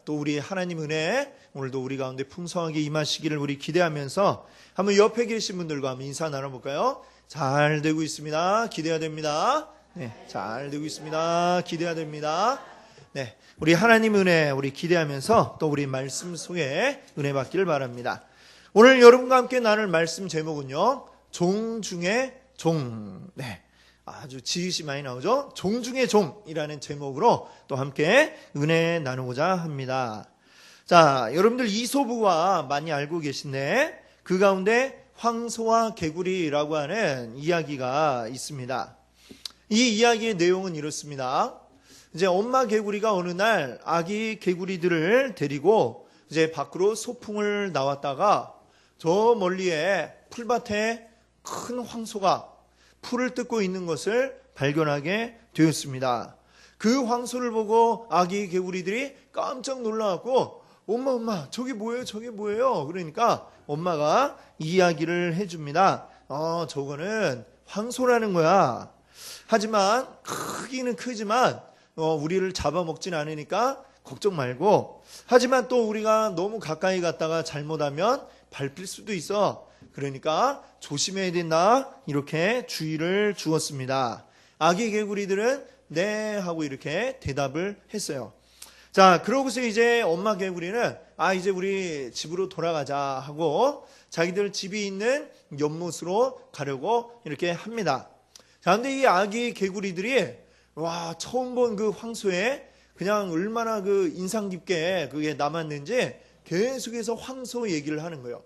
또 우리 하나님 은혜 오늘도 우리 가운데 풍성하게 임하시기를 우리 기대하면서 한번 옆에 계신 분들과 한번 인사 나눠볼까요? 잘 되고 있습니다. 기대해야 됩니다. 잘 되고 있습니다. 기대해야 됩니다. 우리 하나님 은혜 우리 기대하면서 또 우리 말씀 속에 은혜 받기를 바랍니다. 오늘 여러분과 함께 나눌 말씀 제목은요, 종 중에 종. 아주 지읒이 많이 나오죠. 종 중의 종이라는 제목으로 또 함께 은혜 나누고자 합니다. 자, 여러분들 이솝우화 많이 알고 계신데 그 가운데 황소와 개구리라고 하는 이야기가 있습니다. 이 이야기의 내용은 이렇습니다. 이제 엄마 개구리가 어느 날 아기 개구리들을 데리고 이제 밖으로 소풍을 나왔다가 저 멀리에 풀밭에 큰 황소가 풀을 뜯고 있는 것을 발견하게 되었습니다. 그 황소를 보고 아기 개구리들이 깜짝 놀라갖고 엄마 저게 뭐예요? 저게 뭐예요? 그러니까 엄마가 이야기를 해줍니다. 저거는 황소라는 거야. 하지만 크기는 크지만 우리를 잡아먹진 않으니까 걱정 말고, 하지만 또 우리가 너무 가까이 갔다가 잘못하면 밟힐 수도 있어. 그러니까 조심해야 된다. 이렇게 주의를 주었습니다. 아기 개구리들은 네 하고 이렇게 대답을 했어요. 자, 그러고서 이제 엄마 개구리는 이제 우리 집으로 돌아가자 하고 자기들 집이 있는 연못으로 가려고 이렇게 합니다. 자, 근데 이 아기 개구리들이 처음 본 그 황소에 그냥 얼마나 그 인상 깊게 그게 남았는지 계속해서 황소 얘기를 하는 거예요.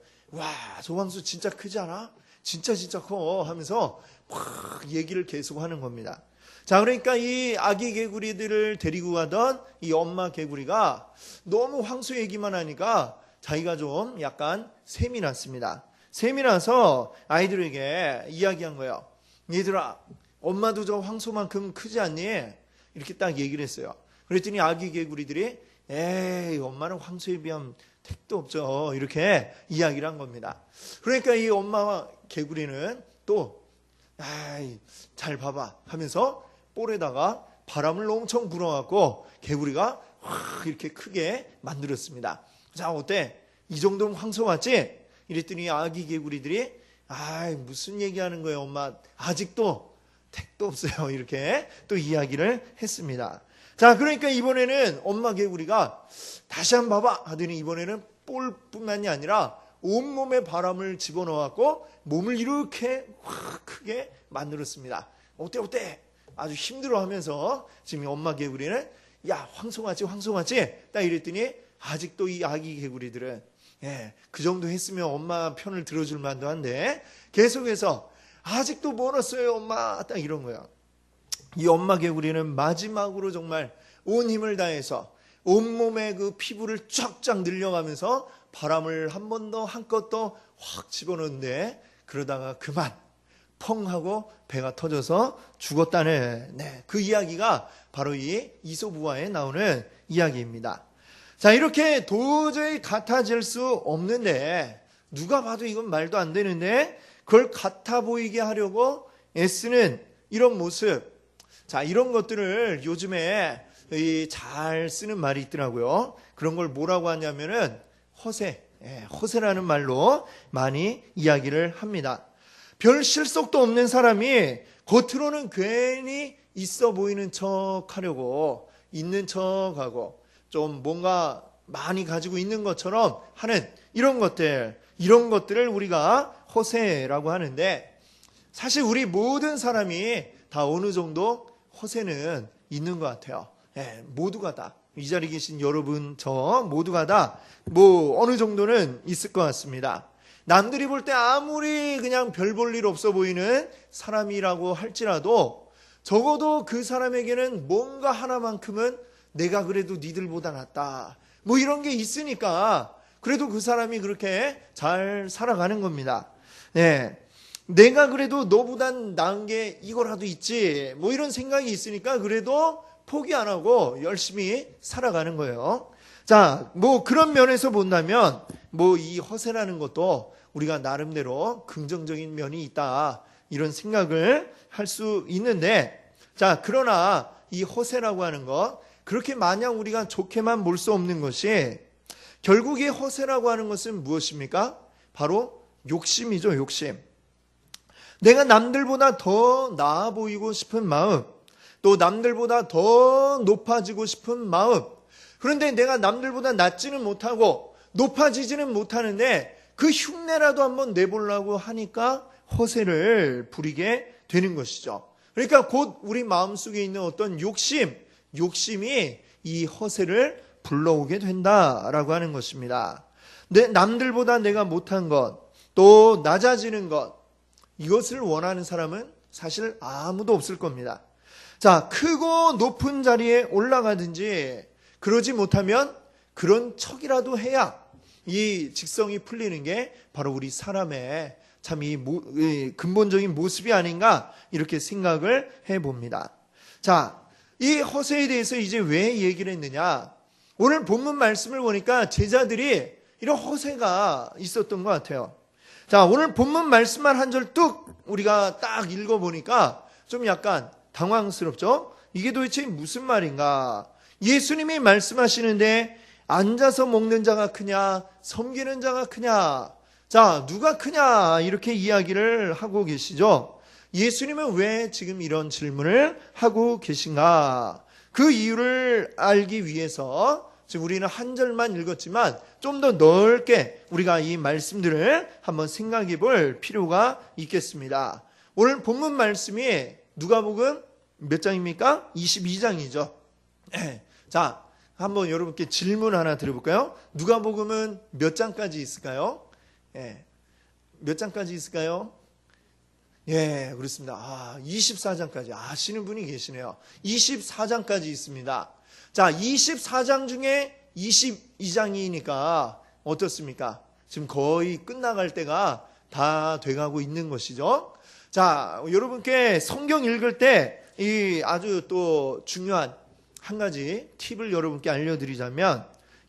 저 황소 진짜 크지 않아? 진짜 커 하면서 막 얘기를 계속 하는 겁니다. 자, 그러니까 이 아기 개구리들을 데리고 가던 이 엄마 개구리가 너무 황소 얘기만 하니까 자기가 좀 약간 셈이 났습니다. 셈이 나서 아이들에게 이야기한 거예요. 얘들아, 엄마도 저 황소만큼 크지 않니? 이렇게 딱 얘기를 했어요. 그랬더니 아기 개구리들이 에이, 엄마는 황소에 비하면 택도 없죠. 이렇게 이야기를 한 겁니다. 그러니까 이 엄마 개구리는 또 잘 봐봐 하면서 볼에다가 바람을 엄청 불어갖고 개구리가 확 이렇게 크게 만들었습니다. 자, 어때? 이 정도면 황소 맞지? 이랬더니 아기 개구리들이 무슨 얘기하는 거예요, 엄마? 아직도 택도 없어요. 이렇게 또 이야기를 했습니다. 자, 그러니까 이번에는 엄마 개구리가 다시 한번 봐봐 하더니 이번에는 볼뿐만이 아니라 온몸에 바람을 집어넣어갖고 몸을 이렇게 확 크게 만들었습니다. 어때? 아주 힘들어하면서 지금 엄마 개구리는 야, 황소 맞지? 딱 이랬더니 아직도 이 아기 개구리들은 그 정도 했으면 엄마 편을 들어줄 만도 한데 계속해서 아직도 멀었어요, 엄마. 딱 이런 거야. 이 엄마 개구리는 마지막으로 정말 온 힘을 다해서 온몸에 그 피부를 쫙쫙 늘려가면서 바람을 한 번 더 한껏 더 확 집어넣는데 그러다가 그만 펑 하고 배가 터져서 죽었다는 그 이야기가 바로 이 이솝우화에 나오는 이야기입니다. 자, 이렇게 도저히 같아질 수 없는데 누가 봐도 이건 말도 안 되는데 그걸 같아 보이게 하려고 애쓰는 이런 모습. 자, 이런 것들을 요즘에 잘 쓰는 말이 있더라고요. 그런 걸 뭐라고 하냐면은 허세라는 말로 많이 이야기를 합니다. 별 실속도 없는 사람이 겉으로는 괜히 있어 보이는 척 하려고 있는 척하고 좀 뭔가 많이 가지고 있는 것처럼 하는 이런 것들을 우리가 허세라고 하는데, 사실 우리 모든 사람이 다 어느 정도 허세는 있는 것 같아요. 모두가 다, 이 자리에 계신 여러분 저 모두가 다 어느 정도는 있을 것 같습니다. 남들이 볼 때 아무리 그냥 별 볼 일 없어 보이는 사람이라고 할지라도 적어도 그 사람에게는 뭔가 하나만큼은 내가 그래도 니들보다 낫다 이런 게 있으니까 그래도 그 사람이 그렇게 잘 살아가는 겁니다. 내가 그래도 너보단 나은 게 이거라도 있지 이런 생각이 있으니까 그래도 포기 안 하고 열심히 살아가는 거예요. 자, 그런 면에서 본다면 이 허세라는 것도 우리가 나름대로 긍정적인 면이 있다 이런 생각을 할 수 있는데, 자, 그러나 이 허세라고 하는 것 그렇게 마냥 우리가 좋게만 볼 수 없는 것이 결국 이 허세라고 하는 것은 무엇입니까? 바로 욕심이죠, 욕심. 내가 남들보다 더 나아 보이고 싶은 마음, 또 남들보다 더 높아지고 싶은 마음. 그런데 내가 남들보다 낮지는 못하고 높아지지는 못하는데 그 흉내라도 한번 내보려고 하니까 허세를 부리게 되는 것이죠. 그러니까 곧 우리 마음속에 있는 어떤 욕심이 이 허세를 불러오게 된다라고 하는 것입니다. 남들보다 내가 못한 것, 또 낮아지는 것, 이것을 원하는 사람은 사실 아무도 없을 겁니다. 자, 크고 높은 자리에 올라가든지 그러지 못하면 그런 척이라도 해야 이 직성이 풀리는 게 바로 우리 사람의 참 이 근본적인 모습이 아닌가 이렇게 생각을 해봅니다. 자, 이 허세에 대해서 이제 왜 얘기를 했느냐? 오늘 본문 말씀을 보니까 제자들이 이런 허세가 있었던 것 같아요. 자, 오늘 본문 말씀만 한 절 뚝 우리가 딱 읽어보니까 좀 약간 당황스럽죠? 이게 도대체 무슨 말인가? 예수님이 말씀하시는데 앉아서 먹는 자가 크냐, 섬기는 자가 크냐? 자, 누가 크냐? 이렇게 이야기를 하고 계시죠? 예수님은 왜 지금 이런 질문을 하고 계신가? 그 이유를 알기 위해서 지금 우리는 한 절만 읽었지만 좀 더 넓게 우리가 이 말씀들을 한번 생각해 볼 필요가 있겠습니다. 오늘 본문 말씀이 누가복음 몇 장입니까? 22장이죠. 자, 한번 여러분께 질문 하나 드려볼까요? 누가복음은 몇 장까지 있을까요? 몇 장까지 있을까요? 예, 그렇습니다. 24장까지 아시는 분이 계시네요. 24장까지 있습니다. 자, 24장 중에 22장이니까 어떻습니까? 지금 거의 끝나갈 때가 다 돼가고 있는 것이죠. 자, 여러분께 성경 읽을 때 이 아주 또 중요한 한 가지 팁을 여러분께 알려드리자면,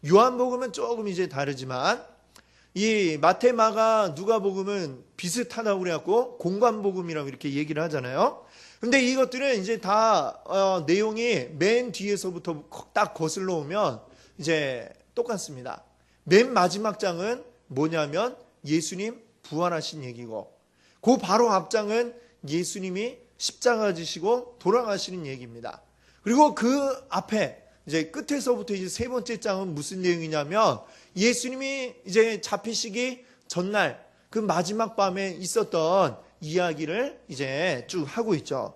요한복음은 조금 이제 다르지만 이 마태, 마가, 누가복음은 비슷하다고 그래갖고 공관복음이라고 이렇게 얘기를 하잖아요. 근데 이것들은 이제 다 내용이 맨 뒤에서부터 딱 거슬러 오면 이제 똑같습니다. 맨 마지막 장은 뭐냐면 예수님 부활하신 얘기고, 그 바로 앞장은 예수님이 십자가 지시고 돌아가시는 얘기입니다. 그리고 그 앞에 이제 끝에서부터 이제 세 번째 장은 무슨 내용이냐면 예수님이 이제 잡히시기 전날 그 마지막 밤에 있었던 이야기를 이제 쭉 하고 있죠.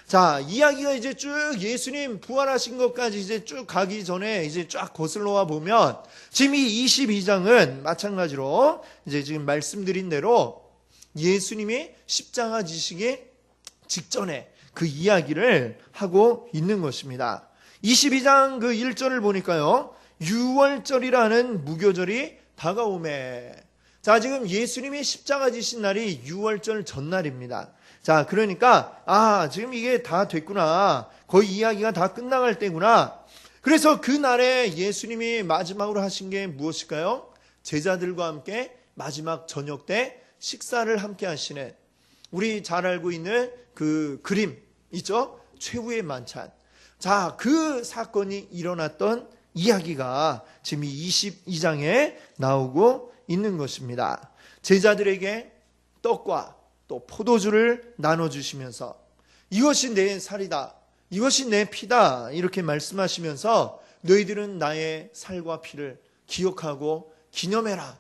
자, 이야기가 이제 쭉 예수님 부활하신 것까지 이제 쭉 가기 전에 이제 쫙 거슬러 와 보면 지금 이 22장은 마찬가지로 이제 지금 말씀드린 대로 예수님이 십자가 지시기 직전에 그 이야기를 하고 있는 것입니다. 22장 그 1절을 보니까요, 유월절이라는 무교절이 다가오매. 자, 지금 예수님이 십자가 지신 날이 유월절 전날입니다. 자, 그러니까 지금 이게 다 됐구나, 거의 이야기가 다 끝나갈 때구나. 그래서 그 날에 예수님이 마지막으로 하신 게 무엇일까요? 제자들과 함께 마지막 저녁 때 식사를 함께 하시는, 우리 잘 알고 있는 그 그림 있죠? 최후의 만찬. 자, 그 사건이 일어났던 이야기가 지금 이 22장에 나오고 있는 것입니다. 제자들에게 떡과 또 포도주를 나눠주시면서 이것이 내 살이다, 이것이 내 피다, 이렇게 말씀하시면서 너희들은 나의 살과 피를 기억하고 기념해라,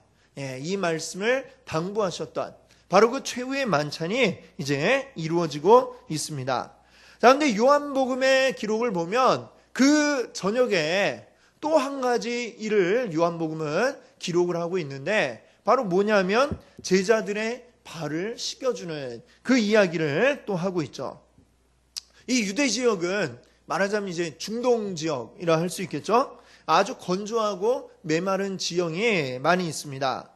이 말씀을 당부하셨던 바로 그 최후의 만찬이 이제 이루어지고 있습니다. 자, 근데 요한복음의 기록을 보면 그 저녁에 또 한 가지 일을 요한복음은 기록을 하고 있는데, 바로 뭐냐면 제자들의 발을 씻겨주는 그 이야기를 또 하고 있죠. 이 유대 지역은 말하자면 이제 중동 지역이라 할 수 있겠죠. 아주 건조하고 메마른 지형이 많이 있습니다.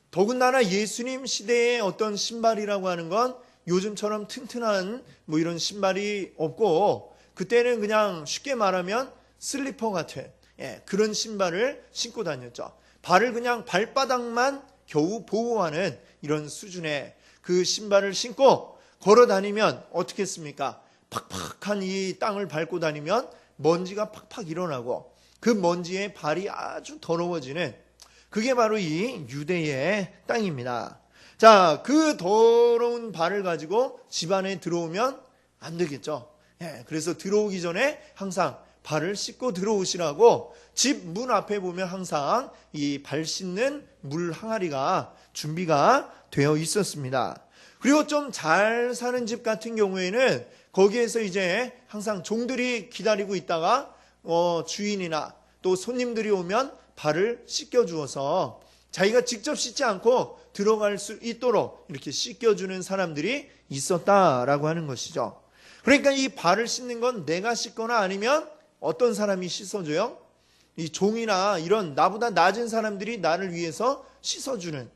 더군다나 예수님 시대의 어떤 신발이라고 하는 건 요즘처럼 튼튼한 뭐 이런 신발이 없고, 그때는 그냥 쉽게 말하면 슬리퍼 같은 그런 신발을 신고 다녔죠. 발을 그냥 발바닥만 겨우 보호하는 이런 수준의 그 신발을 신고 걸어 다니면 어떻겠습니까? 팍팍한 이 땅을 밟고 다니면 먼지가 팍팍 일어나고 그 먼지에 발이 아주 더러워지는 그게 바로 이 유대의 땅입니다. 자, 그 더러운 발을 가지고 집 안에 들어오면 안 되겠죠. 그래서 들어오기 전에 항상 발을 씻고 들어오시라고 집 문 앞에 보면 항상 이 발 씻는 물 항아리가 준비가 되어 있었습니다. 그리고 좀 잘 사는 집 같은 경우에는 거기에서 이제 항상 종들이 기다리고 있다가 주인이나 또 손님들이 오면 발을 씻겨주어서 자기가 직접 씻지 않고 들어갈 수 있도록 이렇게 씻겨주는 사람들이 있었다라고 하는 것이죠. 그러니까 이 발을 씻는 건 내가 씻거나 아니면 어떤 사람이 씻어줘요? 이 종이나 이런 나보다 낮은 사람들이 나를 위해서 씻어주는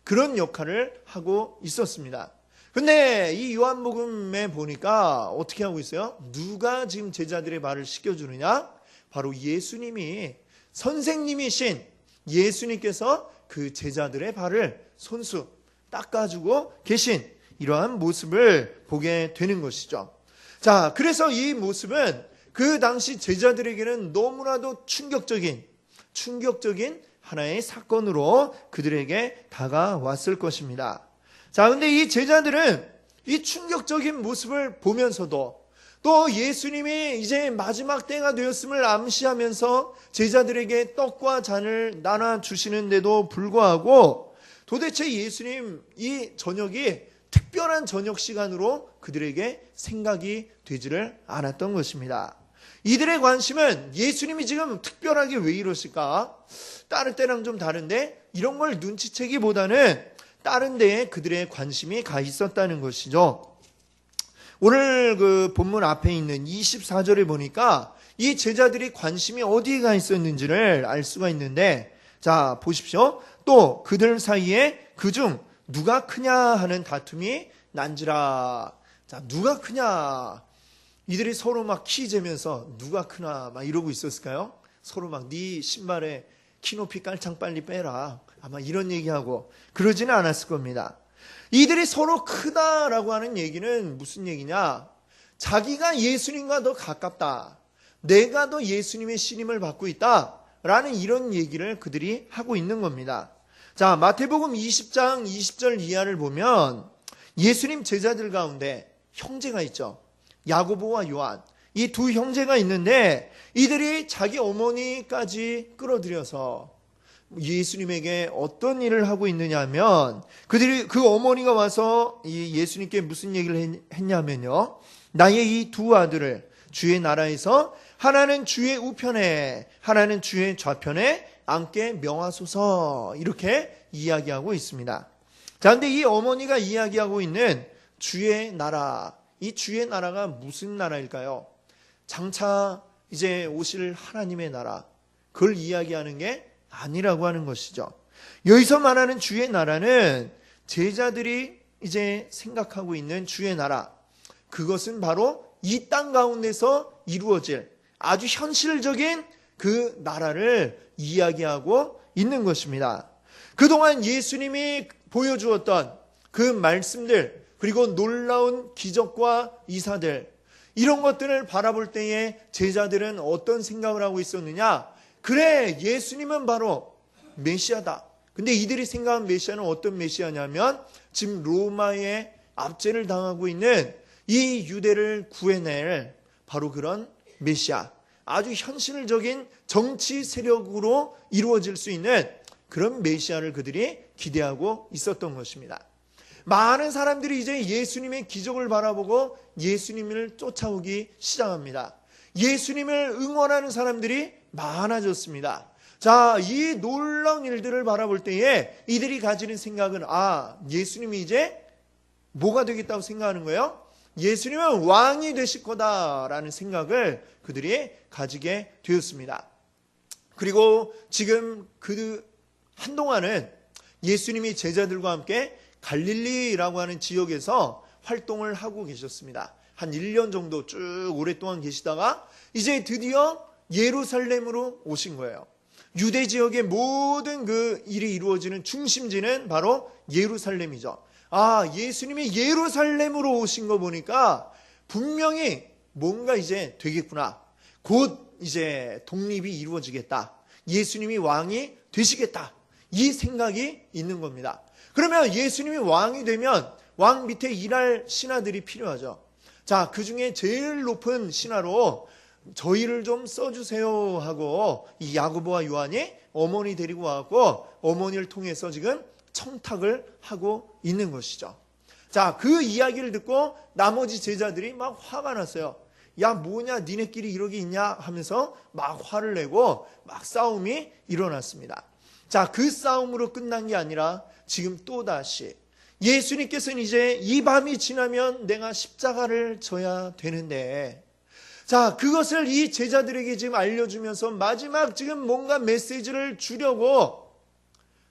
그런 역할을 하고 있었습니다. 근데 이 요한복음에 보니까 어떻게 하고 있어요? 누가 지금 제자들의 발을 씻겨주느냐? 바로 예수님이, 선생님이신 예수님께서 그 제자들의 발을 손수 닦아주고 계신 이러한 모습을 보게 되는 것이죠. 자, 그래서 이 모습은 그 당시 제자들에게는 너무나도 충격적인 하나의 사건으로 그들에게 다가왔을 것입니다. 자, 근데 이 제자들은 이 충격적인 모습을 보면서도 또 예수님이 이제 마지막 때가 되었음을 암시하면서 제자들에게 떡과 잔을 나눠주시는데도 불구하고 도대체 예수님 이 저녁이 특별한 저녁 시간으로 그들에게 생각이 되지를 않았던 것입니다. 이들의 관심은 예수님이 지금 특별하게 왜 이러실까? 다른 때랑 좀 다른데 이런 걸 눈치채기보다는 다른 데에 그들의 관심이 가 있었다는 것이죠. 오늘 그 본문 앞에 있는 24절에 보니까 이 제자들이 관심이 어디에 가 있었는지를 알 수가 있는데, 자, 보십시오. 또 그들 사이에 그중 누가 크냐 하는 다툼이 난지라. 자, 누가 크냐? 이들이 서로 막 키 재면서 누가 크나 막 이러고 있었을까요? 서로 막 네 신발에 키 높이 깔창 빨리 빼라. 아마 이런 얘기하고 그러지는 않았을 겁니다. 이들이 서로 크다라고 하는 얘기는 무슨 얘기냐? 자기가 예수님과 더 가깝다. 내가 더 예수님의 신임을 받고 있다. 라는 이런 얘기를 그들이 하고 있는 겁니다. 자, 마태복음 20장 20절 이하를 보면 예수님 제자들 가운데 형제가 있죠. 야고보와 요한. 이 두 형제가 있는데 이들이 자기 어머니까지 끌어들여서 예수님에게 어떤 일을 하고 있느냐 하면 그들이 그 어머니가 와서 이 예수님께 무슨 얘기를 했냐면요. 나의 이 두 아들을 주의 나라에서 하나는 주의 우편에 하나는 주의 좌편에 앉게 명하소서 이렇게 이야기하고 있습니다. 자, 근데 이 어머니가 이야기하고 있는 주의 나라, 이 주의 나라가 무슨 나라일까요? 장차 이제 오실 하나님의 나라, 그걸 이야기하는 게 아니라고 하는 것이죠. 여기서 말하는 주의 나라는 제자들이 이제 생각하고 있는 주의 나라, 그것은 바로 이 땅 가운데서 이루어질 아주 현실적인 그 나라를 이야기하고 있는 것입니다. 그동안 예수님이 보여주었던 그 말씀들, 그리고 놀라운 기적과 이사들, 이런 것들을 바라볼 때에 제자들은 어떤 생각을 하고 있었느냐? 그래, 예수님은 바로 메시아다. 근데 이들이 생각한 메시아는 어떤 메시아냐면 지금 로마의 압제를 당하고 있는 이 유대를 구해낼 바로 그런 메시아, 아주 현실적인 정치 세력으로 이루어질 수 있는 그런 메시아를 그들이 기대하고 있었던 것입니다. 많은 사람들이 이제 예수님의 기적을 바라보고 예수님을 쫓아오기 시작합니다. 예수님을 응원하는 사람들이 많아졌습니다. 자, 이 놀라운 일들을 바라볼 때에 이들이 가지는 생각은 예수님이 이제 뭐가 되겠다고 생각하는 거예요? 예수님은 왕이 되실 거다라는 생각을 그들이 가지게 되었습니다. 그리고 지금 그 한동안은 예수님이 제자들과 함께 갈릴리라고 하는 지역에서 활동을 하고 계셨습니다. 한 1년 정도 쭉 오랫동안 계시다가 이제 드디어 예루살렘으로 오신 거예요. 유대 지역의 모든 그 일이 이루어지는 중심지는 바로 예루살렘이죠. 예수님이 예루살렘으로 오신 거 보니까 분명히 뭔가 이제 되겠구나. 곧 이제 독립이 이루어지겠다. 예수님이 왕이 되시겠다. 이 생각이 있는 겁니다. 그러면 예수님이 왕이 되면 왕 밑에 일할 신하들이 필요하죠. 자, 그 중에 제일 높은 신하로 저희를 좀 써주세요 하고 이 야고보와 요한이 어머니 데리고 와서 어머니를 통해서 지금 청탁을 하고 있는 것이죠. 자, 그 이야기를 듣고 나머지 제자들이 막 화가 났어요. 야, 뭐냐, 니네끼리 이러기 있냐 하면서 막 화를 내고 막 싸움이 일어났습니다. 자, 그 싸움으로 끝난 게 아니라 지금 또다시 예수님께서는 이제 이 밤이 지나면 내가 십자가를 져야 되는데, 자, 그것을 이 제자들에게 지금 알려주면서 마지막 지금 뭔가 메시지를 주려고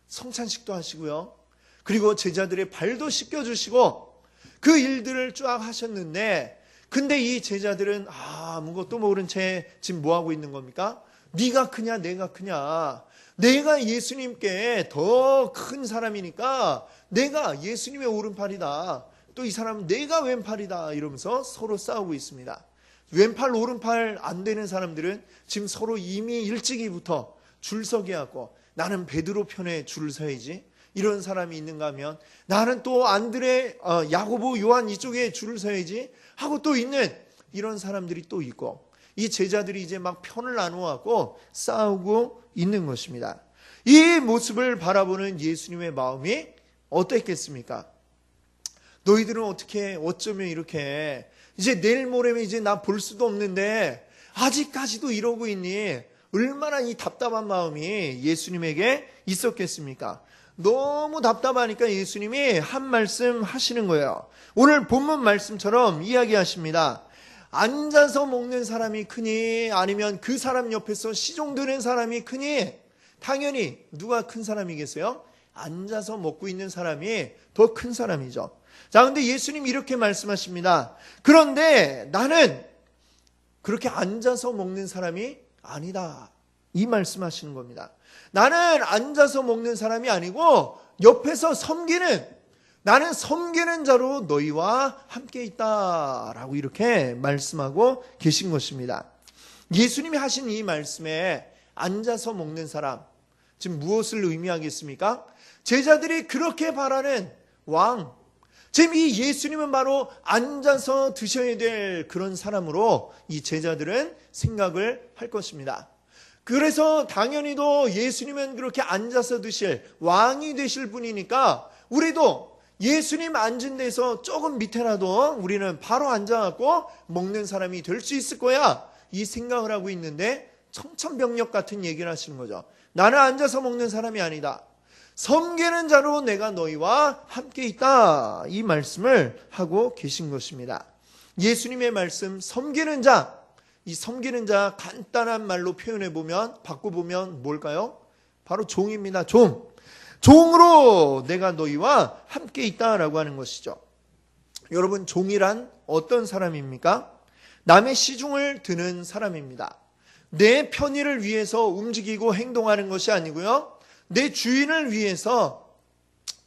성찬식도 하시고요. 그리고 제자들의 발도 씻겨주시고 그 일들을 쫙 하셨는데, 근데 이 제자들은 아무것도 모른 채 지금 뭐하고 있는 겁니까? 네가 크냐 내가 크냐, 내가 예수님께 더 큰 사람이니까 내가 예수님의 오른팔이다, 또 이 사람은 내가 왼팔이다 이러면서 서로 싸우고 있습니다. 왼팔 오른팔 안 되는 사람들은 지금 서로 이미 일찍이부터 줄 서게 하고, 나는 베드로 편에 줄을 서야지 이런 사람이 있는가 하면 나는 또 안드레, 야고보, 요한 이쪽에 줄을 서야지 하고 또 있는 이런 사람들이 또 있고, 이 제자들이 이제 막 편을 나누어갖고 싸우고 있는 것입니다. 이 모습을 바라보는 예수님의 마음이 어땠겠습니까? 너희들은 어떻게 어쩌면 이렇게 이제 내일 모레면 이제 나 볼 수도 없는데 아직까지도 이러고 있니? 얼마나 이 답답한 마음이 예수님에게 있었겠습니까? 너무 답답하니까 예수님이 한 말씀 하시는 거예요. 오늘 본문 말씀처럼 이야기하십니다. 앉아서 먹는 사람이 크니 아니면 그 사람 옆에서 시종드는 사람이 크니? 당연히 누가 큰 사람이겠어요? 앉아서 먹고 있는 사람이 더 큰 사람이죠. 자, 근데 예수님 이렇게 말씀하십니다. 그런데 나는 그렇게 앉아서 먹는 사람이 아니다. 이 말씀하시는 겁니다. 나는 앉아서 먹는 사람이 아니고 옆에서 섬기는, 나는 섬기는 자로 너희와 함께 있다라고 이렇게 말씀하고 계신 것입니다. 예수님이 하신 이 말씀에 앉아서 먹는 사람, 지금 무엇을 의미하겠습니까? 제자들이 그렇게 바라는 왕, 지금 이 예수님은 바로 앉아서 드셔야 될 그런 사람으로 이 제자들은 생각을 할 것입니다. 그래서 당연히도 예수님은 그렇게 앉아서 드실 왕이 되실 분이니까 우리도 예수님 앉은 데서 조금 밑에라도 우리는 바로 앉아갖고 먹는 사람이 될 수 있을 거야, 이 생각을 하고 있는데 청천벽력 같은 얘기를 하시는 거죠. 나는 앉아서 먹는 사람이 아니다. 섬기는 자로 내가 너희와 함께 있다. 이 말씀을 하고 계신 것입니다. 예수님의 말씀 섬기는 자, 이 섬기는 자 간단한 말로 표현해 보면, 바꿔보면 뭘까요? 바로 종입니다. 종. 종으로 내가 너희와 함께 있다라고 하는 것이죠. 여러분, 종이란 어떤 사람입니까? 남의 시중을 드는 사람입니다. 내 편의를 위해서 움직이고 행동하는 것이 아니고요, 내 주인을 위해서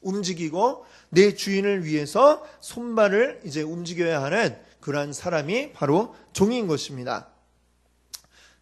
움직이고 내 주인을 위해서 손발을 이제 움직여야 하는 그러한 사람이 바로 종인 것입니다.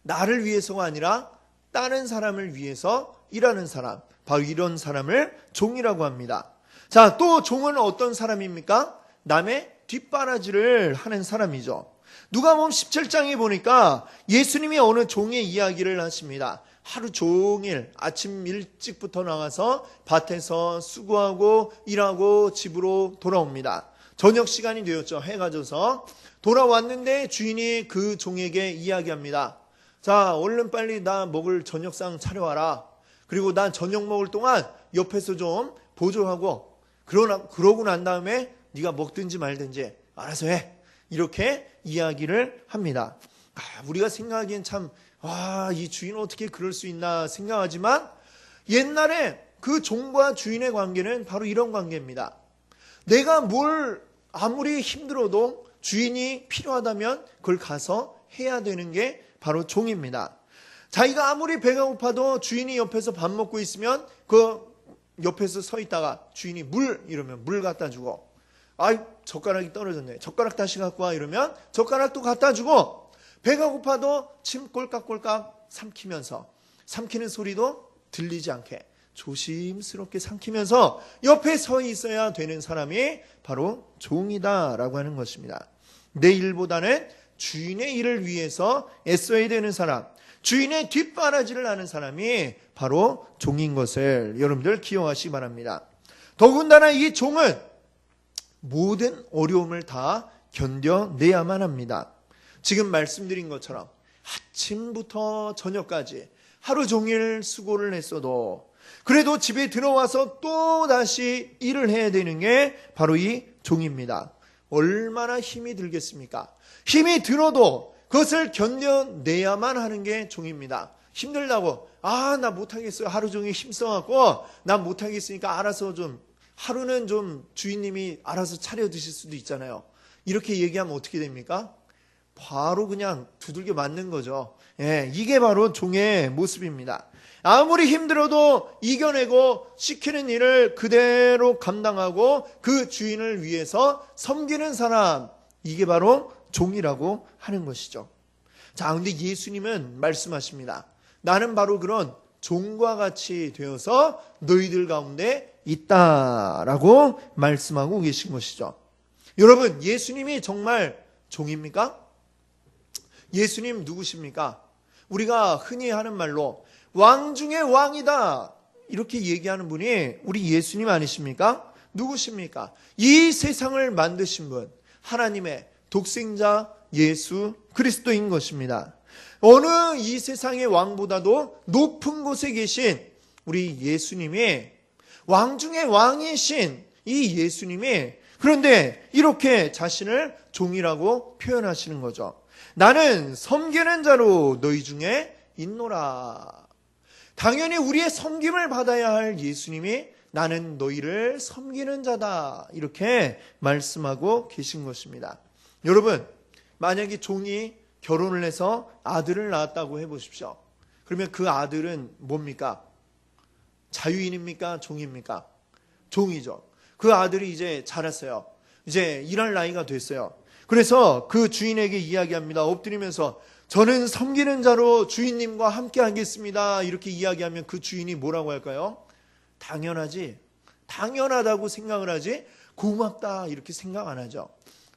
나를 위해서가 아니라 다른 사람을 위해서 일하는 사람, 바로 이런 사람을 종이라고 합니다. 자, 또 종은 어떤 사람입니까? 남의 뒷바라지를 하는 사람이죠. 누가복음 17장에 보니까 예수님이 어느 종의 이야기를 하십니다. 하루 종일 아침 일찍부터 나가서 밭에서 수고하고 일하고 집으로 돌아옵니다. 저녁 시간이 되었죠. 해가 져서 돌아왔는데 주인이 그 종에게 이야기합니다. 자, 얼른 빨리 나 먹을 저녁상 차려와라. 그리고 난 저녁 먹을 동안 옆에서 좀 보조하고, 그러고 난 다음에 네가 먹든지 말든지 알아서 해. 이렇게 이야기를 합니다. 우리가 생각하기엔 참, 이 주인은 어떻게 그럴 수 있나 생각하지만, 옛날에 그 종과 주인의 관계는 바로 이런 관계입니다. 내가 뭘 아무리 힘들어도 주인이 필요하다면 그걸 가서 해야 되는 게 바로 종입니다. 자기가 아무리 배가 고파도 주인이 옆에서 밥 먹고 있으면 그 옆에서 서 있다가 주인이 물 이러면 물 갖다 주고, 젓가락이 떨어졌네, 젓가락 다시 갖고 와 이러면 젓가락도 갖다 주고, 배가 고파도 침 꼴깍꼴깍 삼키는 소리도 들리지 않게 조심스럽게 삼키면서 옆에 서 있어야 되는 사람이 바로 종이다라고 하는 것입니다. 내 일보다는 주인의 일을 위해서 애써야 되는 사람, 주인의 뒷바라지를 하는 사람이 바로 종인 것을 여러분들 기억하시기 바랍니다. 더군다나 이 종은 모든 어려움을 다 견뎌내야만 합니다. 지금 말씀드린 것처럼 아침부터 저녁까지 하루 종일 수고를 했어도 그래도 집에 들어와서 또 다시 일을 해야 되는 게 바로 이 종입니다. 얼마나 힘이 들겠습니까? 힘이 들어도 그것을 견뎌내야만 하는 게 종입니다. 힘들다고 나 못하겠어요. 하루 종일 힘써갖고 난 못하겠으니까 알아서 좀 하루는 좀 주인님이 알아서 차려 드실 수도 있잖아요. 이렇게 얘기하면 어떻게 됩니까? 바로 그냥 두들겨 맞는 거죠. 이게 바로 종의 모습입니다. 아무리 힘들어도 이겨내고 시키는 일을 그대로 감당하고 그 주인을 위해서 섬기는 사람, 이게 바로 종이라고 하는 것이죠. 자, 근데 예수님은 말씀하십니다. 나는 바로 그런 종과 같이 되어서 너희들 가운데 있다라고 말씀하고 계신 것이죠. 여러분, 예수님이 정말 종입니까? 예수님 누구십니까? 우리가 흔히 하는 말로 왕 중에 왕이다 이렇게 얘기하는 분이 우리 예수님 아니십니까? 누구십니까? 이 세상을 만드신 분, 하나님의 독생자 예수 그리스도인 것입니다. 어느 이 세상의 왕보다도 높은 곳에 계신 우리 예수님이 왕 중에 왕이신 이 예수님이 그런데 이렇게 자신을 종이라고 표현하시는 거죠. 나는 섬기는 자로 너희 중에 있노라. 당연히 우리의 섬김을 받아야 할 예수님이 나는 너희를 섬기는 자다 이렇게 말씀하고 계신 것입니다. 여러분, 만약에 종이 결혼을 해서 아들을 낳았다고 해보십시오. 그러면 그 아들은 뭡니까? 자유인입니까? 종입니까? 종이죠. 그 아들이 이제 자랐어요. 이제 일할 나이가 됐어요. 그래서 그 주인에게 이야기합니다. 엎드리면서 저는 섬기는 자로 주인님과 함께 하겠습니다. 이렇게 이야기하면 그 주인이 뭐라고 할까요? 당연하지. 당연하다고 생각을 하지 고맙다 이렇게 생각 안 하죠.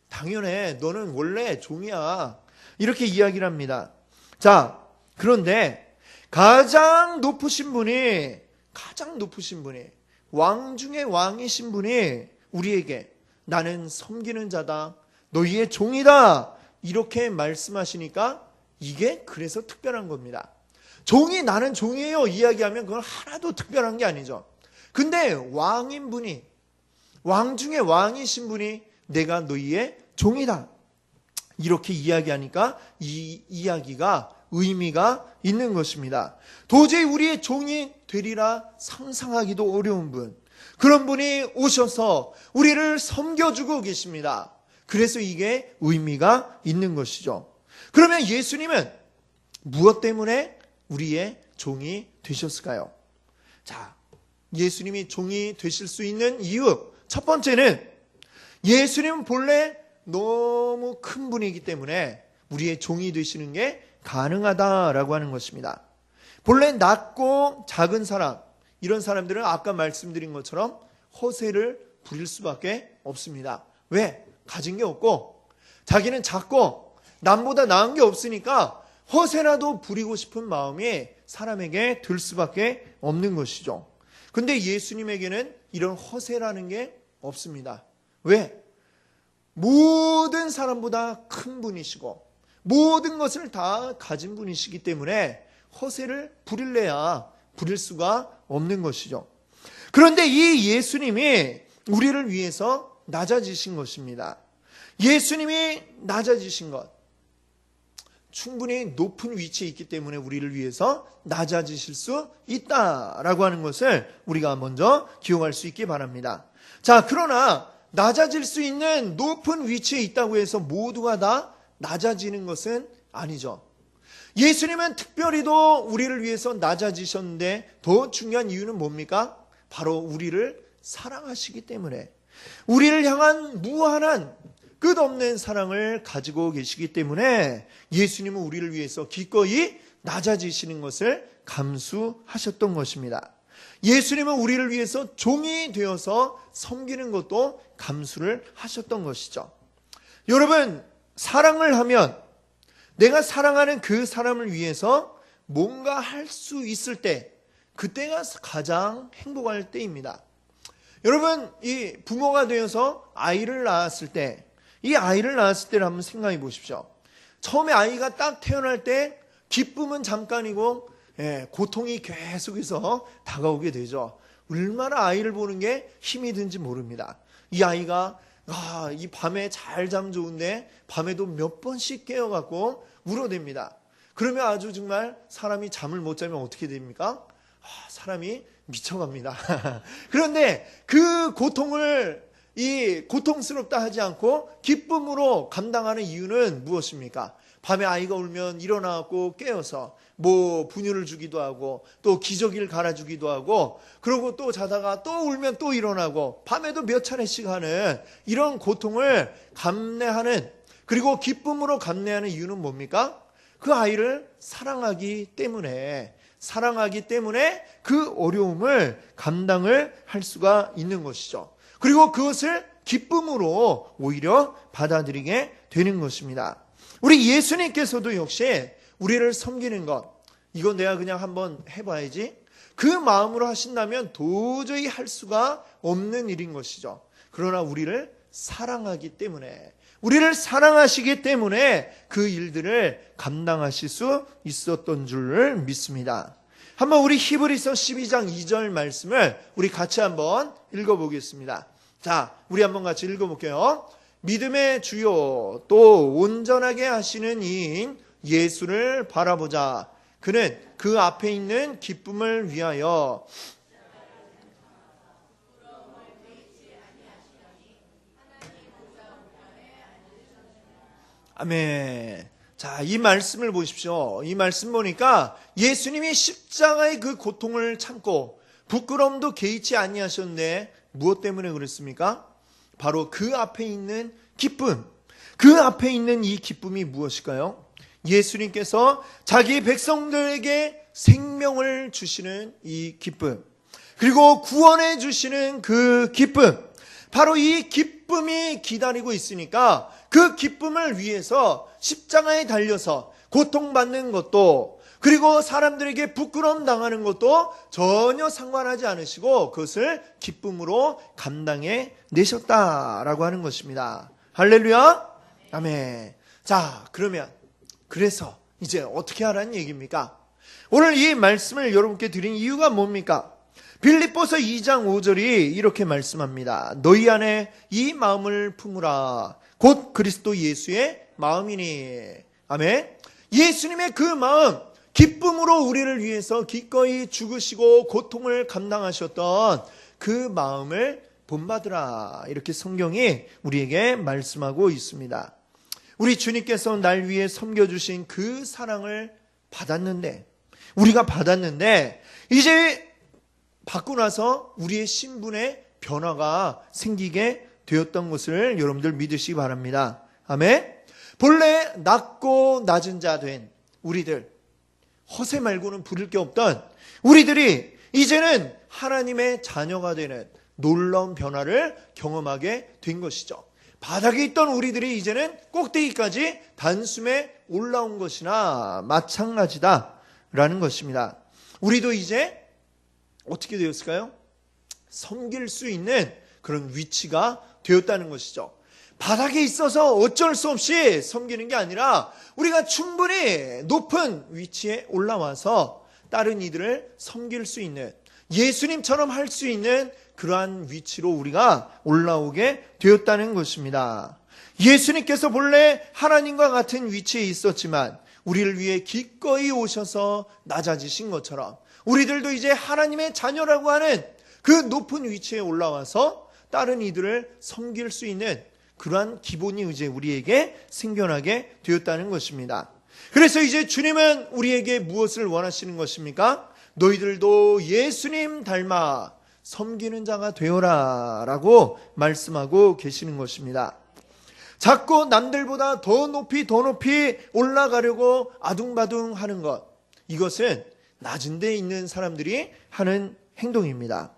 당연해. 너는 원래 종이야. 이렇게 이야기를 합니다. 자, 그런데 가장 높으신 분이 왕 중에 왕이신 분이 우리에게 나는 섬기는 자다. 너희의 종이다. 이렇게 말씀하시니까 이게 그래서 특별한 겁니다. 종이 나는 종이에요 이야기하면 그건 하나도 특별한 게 아니죠. 근데 왕인 분이 왕 중에 왕이신 분이 내가 너희의 종이다. 이렇게 이야기하니까 이 이야기가 의미가 있는 것입니다. 도저히 우리의 종이 되리라 상상하기도 어려운 분, 그런 분이 오셔서 우리를 섬겨주고 계십니다. 그래서 이게 의미가 있는 것이죠. 그러면 예수님은 무엇 때문에 우리의 종이 되셨을까요? 자, 예수님이 종이 되실 수 있는 이유, 첫 번째는 예수님은 본래 너무 큰 분이기 때문에 우리의 종이 되시는 게 가능하다라고 하는 것입니다. 본래 낮고 작은 사람, 이런 사람들은 아까 말씀드린 것처럼 허세를 부릴 수밖에 없습니다. 왜? 가진 게 없고 자기는 작고 남보다 나은 게 없으니까 허세라도 부리고 싶은 마음이 사람에게 들 수밖에 없는 것이죠. 근데 예수님에게는 이런 허세라는 게 없습니다. 왜? 모든 사람보다 큰 분이시고 모든 것을 다 가진 분이시기 때문에 허세를 부릴래야 부릴 수가 없는 것이죠. 그런데 이 예수님이 우리를 위해서 낮아지신 것입니다. 예수님이 낮아지신 것, 충분히 높은 위치에 있기 때문에 우리를 위해서 낮아지실 수 있다라고 하는 것을 우리가 먼저 기억할 수 있기 바랍니다. 자, 그러나 낮아질 수 있는 높은 위치에 있다고 해서 모두가 다 낮아지는 것은 아니죠. 예수님은 특별히도 우리를 위해서 낮아지셨는데 더 중요한 이유는 뭡니까? 바로 우리를 사랑하시기 때문에, 우리를 향한 무한한 끝없는 사랑을 가지고 계시기 때문에 예수님은 우리를 위해서 기꺼이 낮아지시는 것을 감수하셨던 것입니다. 예수님은 우리를 위해서 종이 되어서 섬기는 것도 감수를 하셨던 것이죠. 여러분, 사랑을 하면 내가 사랑하는 그 사람을 위해서 뭔가 할 수 있을 때, 그때가 가장 행복할 때입니다. 여러분, 이 부모가 되어서 아이를 낳았을 때, 이 아이를 낳았을 때를 한번 생각해 보십시오. 처음에 아이가 딱 태어날 때 기쁨은 잠깐이고 고통이 계속해서 다가오게 되죠. 얼마나 아이를 보는 게 힘이 든지 모릅니다. 이 아이가 이 밤에 잘 잠 좋은데 밤에도 몇 번씩 깨어갖고 울어댑니다. 그러면 아주 정말 사람이 잠을 못 자면 어떻게 됩니까? 사람이 미쳐갑니다. 그런데 그 고통을 고통스럽다 하지 않고 기쁨으로 감당하는 이유는 무엇입니까? 밤에 아이가 울면 일어나고 깨어서 분유를 주기도 하고 또 기저귀를 갈아주기도 하고 그러고 또 자다가 또 울면 또 일어나고 밤에도 몇 차례씩 하는 이런 고통을 감내하는, 그리고 기쁨으로 감내하는 이유는 뭡니까? 그 아이를 사랑하기 때문에 그 어려움을 감당을 할 수가 있는 것이죠. 그리고 그것을 기쁨으로 오히려 받아들이게 되는 것입니다. 우리 예수님께서도 역시 우리를 섬기는 것, 이건 내가 그냥 한번 해봐야지, 그 마음으로 하신다면 도저히 할 수가 없는 일인 것이죠. 그러나 우리를 사랑하기 때문에, 우리를 사랑하시기 때문에 그 일들을 감당하실 수 있었던 줄을 믿습니다. 한번 우리 히브리서 12장 2절 말씀을 우리 같이 한번 읽어보겠습니다. 자, 우리 한번 같이 읽어볼게요. 믿음의 주요 또 온전하게 하시는 이인 예수를 바라보자. 그는 그 앞에 있는 기쁨을 위하여 아멘. 자, 이 말씀을 보십시오. 이 말씀 보니까 예수님이 십자가의 그 고통을 참고 부끄러움도 개의치 아니하셨는데 무엇 때문에 그랬습니까? 바로 그 앞에 있는 기쁨, 그 앞에 있는 이 기쁨이 무엇일까요? 예수님께서 자기 백성들에게 생명을 주시는 이 기쁨, 그리고 구원해 주시는 그 기쁨, 바로 이 기쁨이 기다리고 있으니까 그 기쁨을 위해서 십자가에 달려서 고통받는 것도, 그리고 사람들에게 부끄러움 당하는 것도 전혀 상관하지 않으시고 그것을 기쁨으로 감당해 내셨다라고 하는 것입니다. 할렐루야. 아멘. 자, 그래서 이제 어떻게 하라는 얘기입니까? 오늘 이 말씀을 여러분께 드린 이유가 뭡니까? 빌립보서 2장 5절이 이렇게 말씀합니다. 너희 안에 이 마음을 품으라. 곧 그리스도 예수의 마음이니. 아멘. 예수님의 그 마음, 기쁨으로 우리를 위해서 기꺼이 죽으시고 고통을 감당하셨던 그 마음을 본받으라. 이렇게 성경이 우리에게 말씀하고 있습니다. 우리 주님께서 날 위해 섬겨주신 그 사랑을 우리가 받았는데 이제 받고 나서 우리의 신분의 변화가 생기게 되었던 것을 여러분들 믿으시기 바랍니다. 아멘. 본래 낮고 낮은 자 된 우리들, 허세 말고는 부를 게 없던 우리들이 이제는 하나님의 자녀가 되는 놀라운 변화를 경험하게 된 것이죠. 바닥에 있던 우리들이 이제는 꼭대기까지 단숨에 올라온 것이나 마찬가지다라는 것입니다. 우리도 이제 어떻게 되었을까요? 섬길 수 있는 그런 위치가 되었다는 것이죠. 바닥에 있어서 어쩔 수 없이 섬기는 게 아니라 우리가 충분히 높은 위치에 올라와서 다른 이들을 섬길 수 있는, 예수님처럼 할 수 있는 그러한 위치로 우리가 올라오게 되었다는 것입니다. 예수님께서 본래 하나님과 같은 위치에 있었지만 우리를 위해 기꺼이 오셔서 낮아지신 것처럼 우리들도 이제 하나님의 자녀라고 하는 그 높은 위치에 올라와서 다른 이들을 섬길 수 있는 그러한 기본이 이제 우리에게 생겨나게 되었다는 것입니다. 그래서 이제 주님은 우리에게 무엇을 원하시는 것입니까? 너희들도 예수님 닮아 섬기는 자가 되어라 라고 말씀하고 계시는 것입니다. 자꾸 남들보다 더 높이 올라가려고 아둥바둥 하는 것, 이것은 낮은 데 있는 사람들이 하는 행동입니다.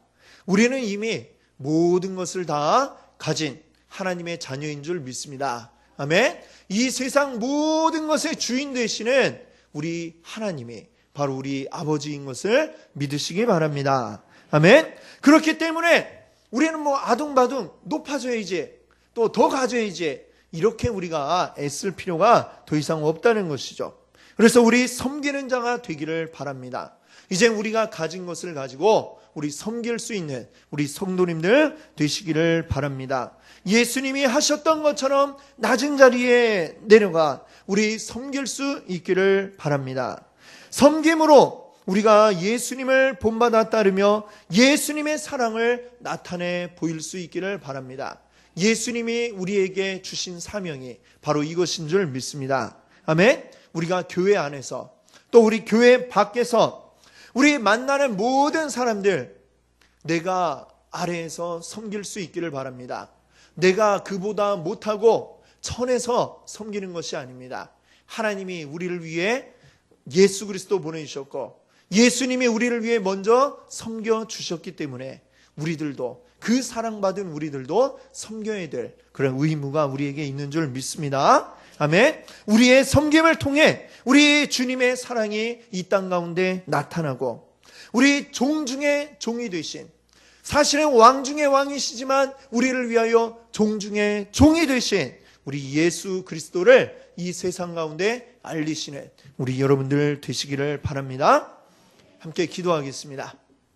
우리는 이미 모든 것을 다 가진 하나님의 자녀인 줄 믿습니다. 아멘. 이 세상 모든 것의 주인 되시는 우리 하나님이 바로 우리 아버지인 것을 믿으시기 바랍니다. 아멘. 그렇기 때문에 우리는 아둥바둥 높아져야지, 또 더 가져야지, 이렇게 우리가 애쓸 필요가 더 이상 없다는 것이죠. 그래서 우리 섬기는 자가 되기를 바랍니다. 이제 우리가 가진 것을 가지고 우리 섬길 수 있는 우리 성도님들 되시기를 바랍니다. 예수님이 하셨던 것처럼 낮은 자리에 내려가 우리 섬길 수 있기를 바랍니다. 섬김으로 우리가 예수님을 본받아 따르며 예수님의 사랑을 나타내 보일 수 있기를 바랍니다. 예수님이 우리에게 주신 사명이 바로 이것인 줄 믿습니다. 아멘. 우리가 교회 안에서 또 우리 교회 밖에서 우리 만나는 모든 사람들, 내가 아래에서 섬길 수 있기를 바랍니다. 내가 그보다 못하고 천에서 섬기는 것이 아닙니다. 하나님이 우리를 위해 예수 그리스도 보내주셨고 예수님이 우리를 위해 먼저 섬겨주셨기 때문에 우리들도, 그 사랑받은 우리들도 섬겨야 될 그런 의무가 우리에게 있는 줄 믿습니다. 아멘. 우리의 섬김을 통해 우리 주님의 사랑이 이 땅 가운데 나타나고 우리 종 중에 종이 되신, 사실은 왕 중에 왕이시지만 우리를 위하여 종 중에 종이 되신 우리 예수 그리스도를 이 세상 가운데 알리시는 우리 여러분들 되시기를 바랍니다. 함께 기도하겠습니다.